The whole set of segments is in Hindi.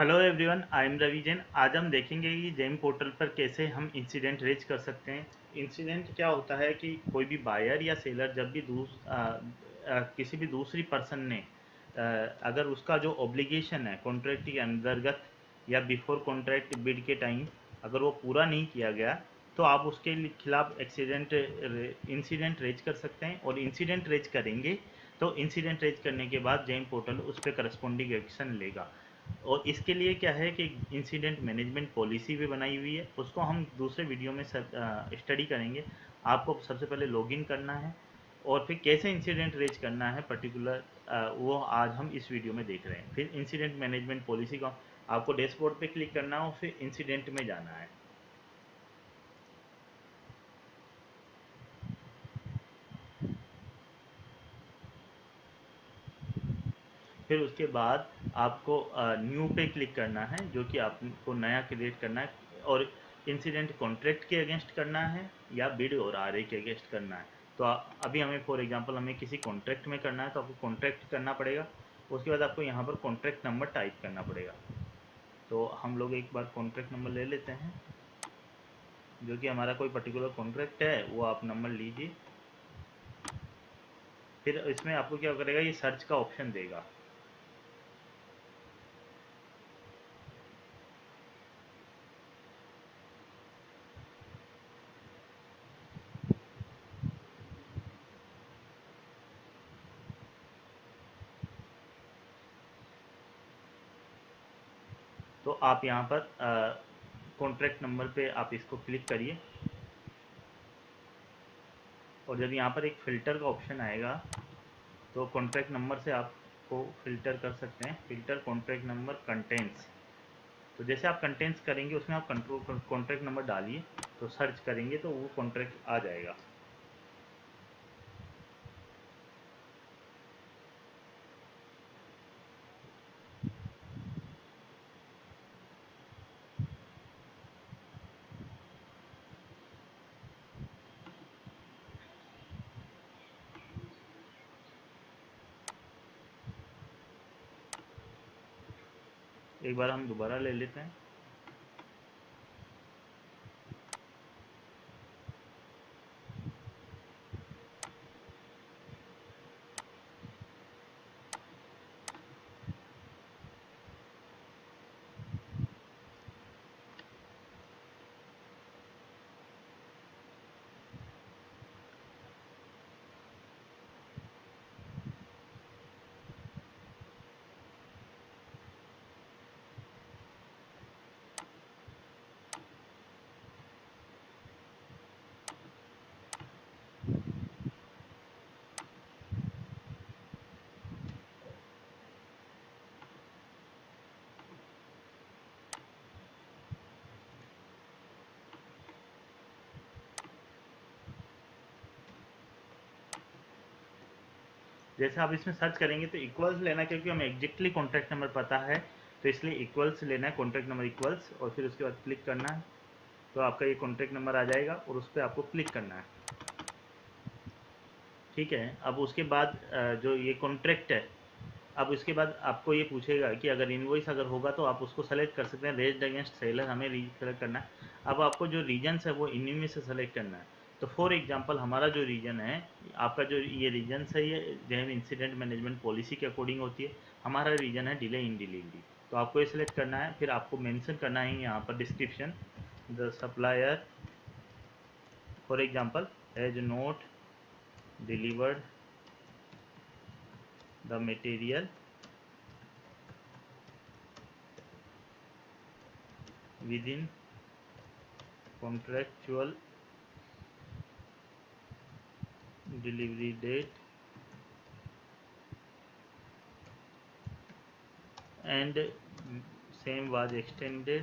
Hello everyone, I am Ravi Jain. आज हम देखेंगे कि जेम पोर्टल पर कैसे हम इंसिडेंट रेज कर सकते हैं। इंसिडेंट क्या होता है कि कोई भी बायर या सेलर जब भी किसी भी दूसरी पर्सन ने अगर उसका जो ऑब्लिगेशन है कॉन्ट्रैक्ट के अंतर्गत या बिफोर कॉन्ट्रैक्ट बिड के टाइम अगर वो पूरा नहीं किया गया तो आप उसके खिलाफ इंसिडेंट रेज कर सकते हैं। और इंसिडेंट रेज करेंगे तो इंसिडेंट रेज करने के बाद जेम पोर्टल उस पर करस्पॉन्डिंग एक्शन लेगा। और इसके लिए क्या है कि इंसिडेंट मैनेजमेंट पॉलिसी भी बनाई हुई है, उसको हम दूसरे वीडियो में स्टडी करेंगे। आपको सबसे पहले लॉगिन करना है और फिर कैसे इंसिडेंट रेज करना है पर्टिकुलर, वो आज हम इस वीडियो में देख रहे हैं। फिर इंसिडेंट मैनेजमेंट पॉलिसी को आपको डैशबोर्ड पे क्लिक करना है और फिर इंसिडेंट में जाना है। फिर उसके बाद आपको न्यू पे क्लिक करना है, जो कि आपको नया क्रिएट करना है। और इंसिडेंट कॉन्ट्रैक्ट के अगेंस्ट करना है या बिड और आरए के अगेंस्ट करना है। तो अभी हमें फॉर एग्जांपल हमें किसी कॉन्ट्रैक्ट में करना है तो आपको कॉन्ट्रैक्ट करना पड़ेगा। उसके बाद आपको यहाँ पर कॉन्ट्रैक्ट नंबर टाइप करना पड़ेगा। तो हम लोग एक बार कॉन्ट्रैक्ट नंबर ले लेते हैं, जो कि हमारा कोई पर्टिकुलर कॉन्ट्रैक्ट है वो आप नंबर लीजिए। फिर इसमें आपको क्या करेगा, ये सर्च का ऑप्शन देगा। तो आप यहाँ पर कॉन्ट्रैक्ट नंबर पे आप इसको क्लिक करिए और जब यहाँ पर एक फ़िल्टर का ऑप्शन आएगा तो कॉन्ट्रैक्ट नंबर से आपको फ़िल्टर कर सकते हैं। Filter contract number contents. तो जैसे आप कंटेंट्स करेंगे उसमें आप कंट्रोल कॉन्ट्रैक्ट नंबर डालिए, तो सर्च करेंगे तो वो कॉन्ट्रैक्ट आ जाएगा। एक बार हम दोबारा ले लेते हैं। जैसे आप इसमें सर्च करेंगे तो इक्वल्स लेना, क्योंकि हमें एग्जैक्टली कॉन्ट्रैक्ट नंबर पता है तो इसलिए इक्वल्स लेना है, कॉन्ट्रैक्ट नंबर इक्वल्स, और फिर उसके बाद क्लिक करना है। तो आपका ये कॉन्ट्रैक्ट नंबर आ जाएगा और उस पर आपको क्लिक करना है। ठीक है, अब उसके बाद जो ये कॉन्ट्रैक्ट है, अब उसके बाद आपको ये पूछेगा कि अगर इनवॉइस अगर होगा तो आप उसको सेलेक्ट कर सकते हैं। रेज्ड अगेंस्ट सेलर हमें सेलेक्ट करना है। अब आपको जो रीजन्स है वो इन्हीं में से सेलेक्ट करना है। तो फॉर एग्जांपल हमारा जो रीजन है, आपका जो ये रीजन्स है ये जैम इंसिडेंट मैनेजमेंट पॉलिसी के अकॉर्डिंग होती है। हमारा रीजन है डिले इन डिलीवरी, तो आपको ये सेलेक्ट करना है। फिर आपको मेंशन करना है यहाँ पर description, the supplier for example has not delivered the material within contractual delivery date and same was extended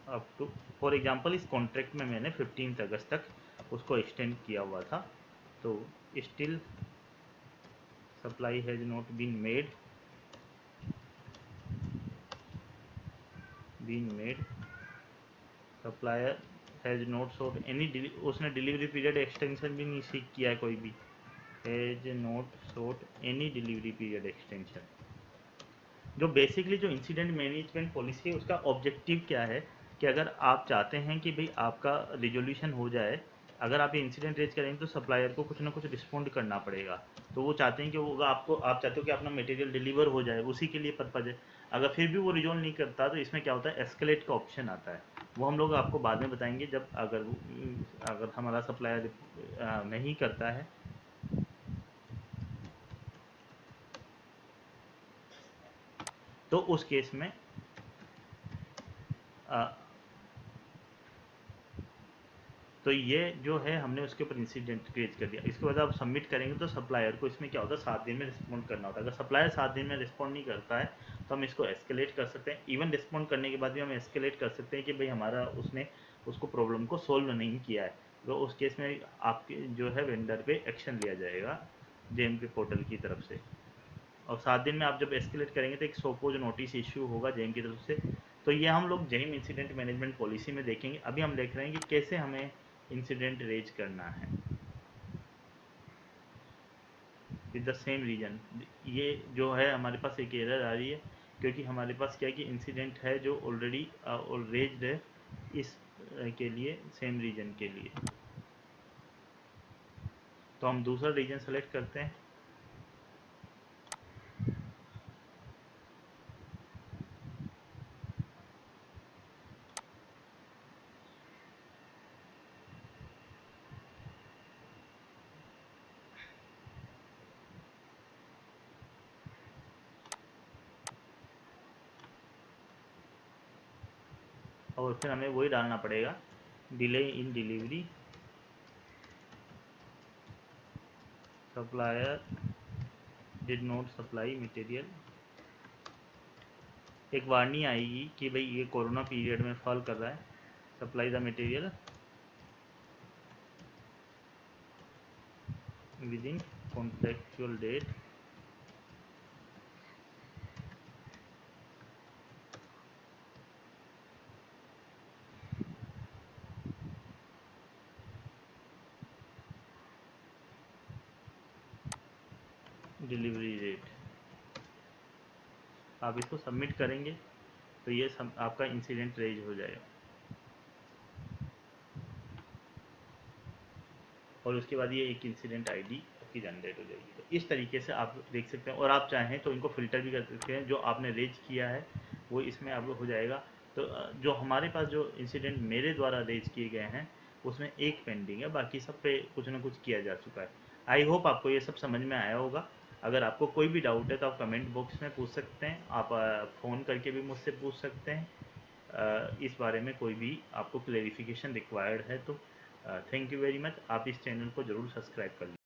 up to, for example इस कॉन्ट्रैक्ट में मैंने 15 अगस्त तक उसको एक्सटेंड किया हुआ था। तो still supply has not been made supplier has not sought any, उसने डिलीवरी पीरियड एक्सटेंशन भी नहीं सीख किया है कोई भी। Has not sought any delivery period extension. जो बेसिकली जो इंसिडेंट मैनेजमेंट पॉलिसी है उसका ऑब्जेक्टिव क्या है कि अगर आप चाहते हैं कि भाई आपका रिजोल्यूशन हो जाए, अगर आप ये इंसिडेंट रेज करेंगे तो सप्लायर को कुछ ना कुछ रिस्पॉन्ड करना पड़ेगा। तो वो चाहते हैं कि वो आपको, आप चाहते हो कि अपना मटेरियल डिलीवर हो जाए, उसी के लिए पर्पज है। अगर फिर भी वो रिजोल्व नहीं करता तो इसमें क्या होता है, एस्केलेट का ऑप्शन आता है। वो हम लोग आपको बाद में बताएंगे जब अगर हमारा सप्लायर नहीं करता है। तो उस केस में अ, तो ये जो है हमने उसके ऊपर इंसिडेंट क्रिएट कर दिया। इसके बाद आप सबमिट करेंगे तो सप्लायर को इसमें क्या होता है, 7 दिन में रिस्पॉन्ड करना होता है। अगर सप्लायर 7 दिन में रिस्पॉन्ड नहीं करता है तो हम इसको एस्केलेट कर सकते हैं। इवन रिस्पॉन्ड करने के बाद भी हम एस्केलेट कर सकते हैं कि भाई हमारा उसने उसको प्रॉब्लम को सोल्व नहीं किया है। तो उस केस में आपके जो है वेंडर पे एक्शन लिया जाएगा जेएमपी पोर्टल की तरफ से। और 7 दिन में आप जब एस्केलेट करेंगे तो एक सपोज नोटिस इश्यू होगा जेम की तरफ से। तो ये हम लोग जेम इंसिडेंट मैनेजमेंट पॉलिसी में देखेंगे। अभी हम देख रहे हैं कि कैसे हमें इंसिडेंट रेज करना है विद द सेम रीजन। ये जो है हमारे पास एक एरर आ रही है क्योंकि हमारे पास क्या है कि इंसिडेंट है जो ऑलरेडी रेज्ड है इस के लिए, सेम रीजन के लिए। तो हम दूसरा रीजन सेलेक्ट करते हैं। और फिर हमें वही डालना पड़ेगा, delay in delivery, supplier did not supply material. एक वार्निंग आएगी कि भाई ये कोरोना पीरियड में फॉल कर रहा है, supply the material within contractual date. Delivery date आप इसको सबमिट करेंगे तो ये सब आपका इंसिडेंट रेज हो जाएगा। और उसके बाद ये एक इंसिडेंट आईडी आपकी जनरेट हो जाएगी। तो इस तरीके से आप देख सकते हैं। और आप चाहें तो इनको फ़िल्टर भी कर सकते हैं, जो आपने रेज किया है वो इसमें अब हो जाएगा। तो जो हमारे पास जो इंसिडेंट मेरे द्वारा रेज किए गए हैं उसमें एक पेंडिंग है, बाकी सब पे कुछ ना कुछ किया जा चुका है। आई होप आपको ये सब समझ में आया होगा। अगर आपको कोई भी डाउट है तो आप कमेंट बॉक्स में पूछ सकते हैं, आप फ़ोन करके भी मुझसे पूछ सकते हैं। इस बारे में कोई भी आपको क्लेरिफिकेशन रिक्वायर्ड है तो थैंक यू वेरी मच। आप इस चैनल को ज़रूर सब्सक्राइब कर लीजिए।